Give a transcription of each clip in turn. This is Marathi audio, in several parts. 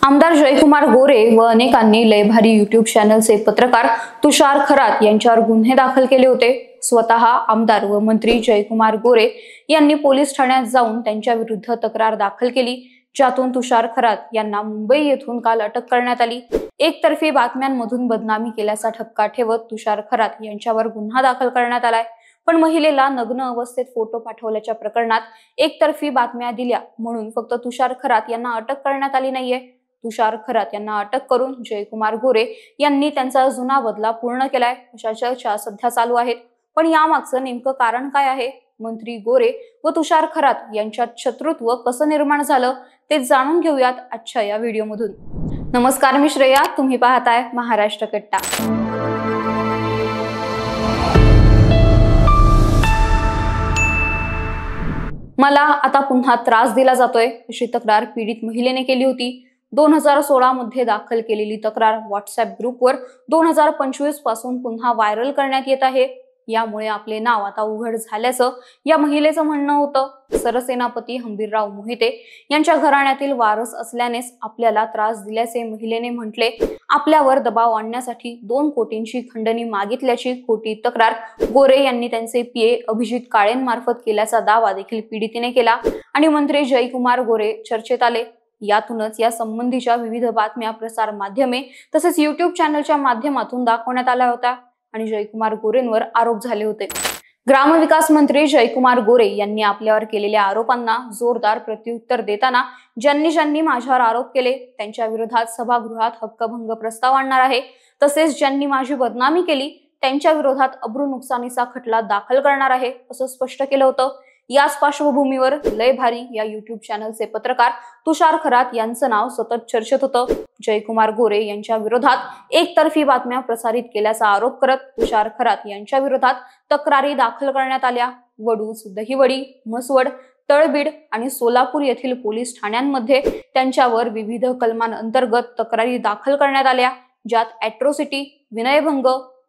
आमदार जयकुमार गोरे व अनेकांनी लयभारी यूट्यूब चॅनलचे पत्रकार तुषार खरात यांच्यावर गुन्हे दाखल केले होते। स्वतः आमदार व मंत्री जयकुमार गोरे यांनी पोलीस ठाण्यात जाऊन त्यांच्या विरुद्ध तक्रार दाखल केली, ज्यातून तुषार खरात यांना मुंबई येथून काल अटक करण्यात आली। एकतर्फी बातम्यांमधून बदनामी केल्याचा ठपका ठेवत तुषार खरात यांच्यावर गुन्हा दाखल करण्यात आलाय। पण महिलेला नग्न अवस्थेत फोटो पाठवल्याच्या प्रकरणात एकतर्फी बातम्या दिल्या म्हणून फक्त तुषार खरात यांना अटक करण्यात आली नाहीये। तुषार खरात यांना अटक करून जयकुमार गोरे यांनी त्यांचा जुना बदला पूर्ण केलाय, अशा चर्चा सध्या चालू आहेत। पण यामागचं नेमकं कारण काय आहे? मंत्री गोरे व तुषार खरात यांच्यात शत्रुत्व कसं निर्माण झालं ते जाणून घेऊयात आजच्या या व्हिडिओमधून। नमस्कार, मी श्रेया, तुम्ही पाहताय महाराष्ट्र कट्टा। मला आता पुन्हा त्रास दिला जातोय अशी तक्रार पीडित महिलेने केली होती। 2016 मध्ये दाखल केलेली तक्रार व्हॉट्सअप ग्रुपवर 2025 पासून पुन्हा व्हायरल करण्यात येत आहे। यामुळे आपले नाव आता उघड झाल्याचं या महिलेचं म्हणणं होतं। सरसेनापती हंबीरराव मोहिते यांच्या घराण्यातील वारस असल्यानेच आपल्याला त्रास दिल्याचे महिलेने म्हटले। आपल्यावर दबाव आणण्यासाठी 2 कोटींची खंडणी मागितल्याची खोटी तक्रार गोरे यांनी त्यांचे पीए अभिजित काळेंमार्फत केल्याचा दावा देखील पीडितेने केला आणि मंत्री जयकुमार गोरे चर्चेत आले। यातूनच या संबंधीच्या विविध बातम्या प्रसार माध्यमे तसेच यूट्यूब चॅनलच्या माध्यमातून दाखवण्यात आल्या होत्या आणि जयकुमार गोरेंवर आरोप झाले होते। ग्रामविकास मंत्री जयकुमार गोरे यांनी आपल्यावर केलेल्या आरोपांना जोरदार प्रत्युत्तर देताना ज्यांनी माझ्यावर आरोप केले त्यांच्या विरोधात सभागृहात हक्कभंग प्रस्ताव आणणार आहे, तसेच ज्यांनी माझी बदनामी केली त्यांच्या विरोधात अब्रू नुकसानीचा खटला दाखल करणार आहे असं स्पष्ट केलं होतं। याच पार्श्वभूमीवर लयभारी या यूट्यूब चॅनलचे पत्रकार तुषार खरात यांचं नाव सतत चर्चेत होतं। जयकुमार गोरे यांच्या विरोधात एकतर्फी बातम्या प्रसारित केल्याचा आरोप करत तुषार खरात यांच्या विरोधात तक्रारी दाखल करण्यात आल्या। वडूज, दहिवडी, म्हसवड, तळबीड आणि सोलापूर येथील पोलीस ठाण्यांमध्ये त्यांच्यावर विविध कलमांअंतर्गत तक्रारी दाखल करण्यात आल्या, ज्यात ॲट्रोसिटी, विनयभंग,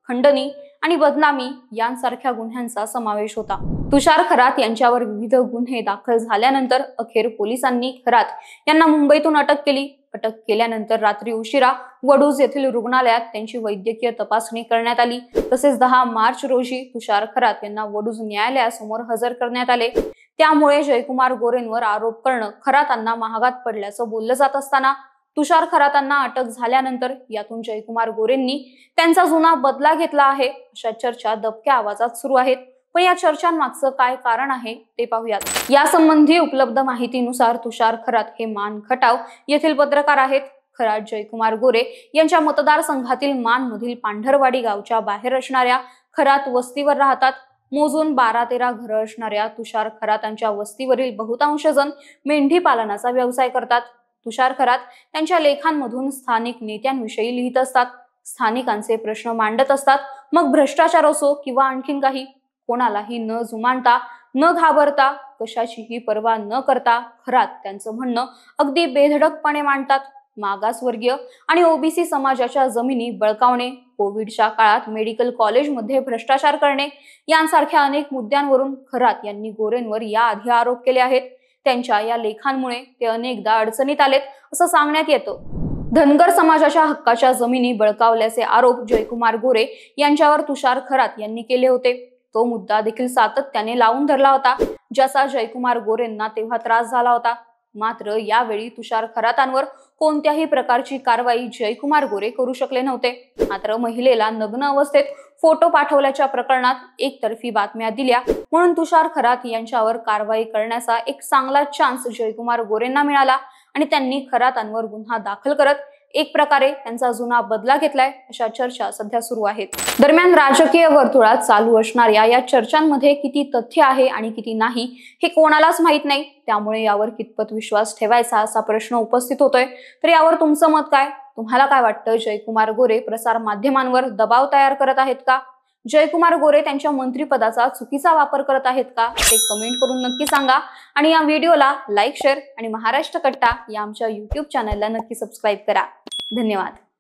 खंडणी आणि बदनामी यांसारख्या गुन्ह्यांचा समावेश होता। तुषार खरात यांच्यावर विविध गुन्हे दाखल झाल्यानंतर अखेर पोलिसांनी खरात यांना मुंबईतून अटक केली। अटक केल्यानंतर रात्री उशिरा वडूज येथील रुग्णालयात त्यांची वैद्यकीय तपासणी करण्यात आली। तसेच 10 मार्च रोजी तुषार खरात यांना वडूज न्यायालयासमोर हजर करण्यात आले। त्यामुळे जयकुमार गोरेंवर आरोप करणं खरातांना महागात पडल्याचं बोललं जात असताना तुषार खरातांना अटक झाल्यानंतर यातून जयकुमार गोरेंनी त्यांचा जुना बदला घेतला आहे अशा चर्चा दबक्या आवाजात सुरू आहेत। पण या चर्चांमागचं काय कारण आहे ते पाहूयात। यासंबंधी उपलब्ध माहितीनुसार तुषार खरात हे मान खटाव येथील पत्रकार आहेत। खरात जयकुमार गोरे यांच्या मतदारसंघातील मानमधील पांढरवाडी गावच्या बाहेर असणाऱ्या खरात वस्तीवर राहतात। मोजून 12-13 घरं असणाऱ्या तुषार खरातांच्या वस्तीवरील बहुतांश जण मेंढी पालनाचा व्यवसाय करतात। तुषार खरात त्यांच्या लेखांमधून स्थानिक नेत्यांविषयी लिहित असतात, स्थानिकांचे प्रश्न मांडत असतात, मग भ्रष्टाचार असो किंवा आणखीन काही। कोणालाही न जुमानता, न घाबरता, कशाचीही पर्वा न करता खरात त्यांचं म्हणणं अगदी बेधडकपणे मांडतात। मागासवर्गीय आणि ओबीसी समाजाच्या जमिनी बळकावणे, कोविडच्या काळात मेडिकल कॉलेजमध्ये भ्रष्टाचार करणे यांसारख्या अनेक मुद्द्यांवरून खरात यांनी गोरेंवर याआधी आरोप केले आहेत। त्यांच्या या लेखांमुळे ते अनेकदा अडचणीत आलेत असं सांगण्यात येतं। धनगर समाजाच्या हक्काच्या जमिनी बळकावल्याचे आरोप जयकुमार गोरे यांच्यावर तुषार खरात यांनी केले होते। तो मुद्दा देखील सातत्याने लावून धरला होता, ज्याचा जयकुमार गोरेंना तेव्हा त्रास झाला होता। मात्र यावेळी तुषार खरातांवर कोणत्याही प्रकारची कारवाई जयकुमार गोरे करू शकले नव्हते। मात्र महिलेला नग्न अवस्थेत फोटो पाठवल्याच्या प्रकरणात एकतर्फी बातम्या दिल्या म्हणून तुषार खरात यांच्यावर कारवाई करण्याचा एक चांगला चान्स जयकुमार गोरेंना मिळाला आणि त्यांनी खरातांवर गुन्हा दाखल करत एक प्रकारे त्यांचा जुना बदला घेतलाय अशा चर्चा सध्या सुरू आहेत। दरम्यान राजकीय वर्तुळात चालू असणाऱ्या या चर्चांमध्ये किती तथ्य आहे आणि किती नाही हे कोणालाच माहित नाही, त्यामुळे यावर कितपत विश्वास ठेवायचा असा प्रश्न उपस्थित होतोय। तर यावर तुमचं मत काय? तुम्हाला काय वाटतं? जयकुमार गोरे प्रसार माध्यमांवर दबाव तयार करत आहेत का? जयकुमार गोरे त्यांच्या मंत्रिपदाचा चुकीचा वापर करत आहेत का? ते कमेंट करून नक्की सांगा आणि या व्हिडिओला लाईक, शेअर आणि महाराष्ट्र कट्टा या आमच्या यूट्यूब चॅनलला नक्की सबस्क्राईब करा। धन्यवाद।